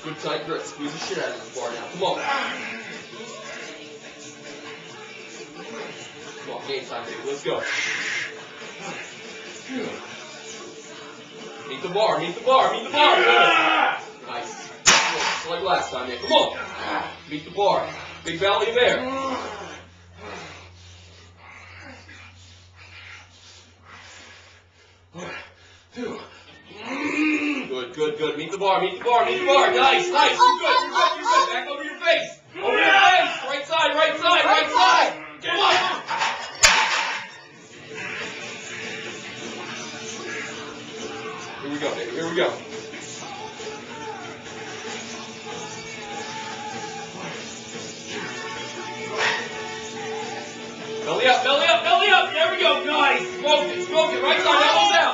Good tight grip. Squeeze the shit out of this bar now. Come on. Come on, game time, baby. Let's go. Meet the bar, meet the bar, meet the bar. Nice. Just like last time, man. Come on. Meet the bar. Big belly of air. Good, good. Meet the bar, meet the bar, meet the bar. Nice, nice. You're good, you're good, you're good. Back over your face. Over your face. Right side, right side, right side. Come on. Here we go, baby. Here we go. Belly up, belly up, belly up. There we go. Nice. Smoke it, smoke it. Right side, elbows out.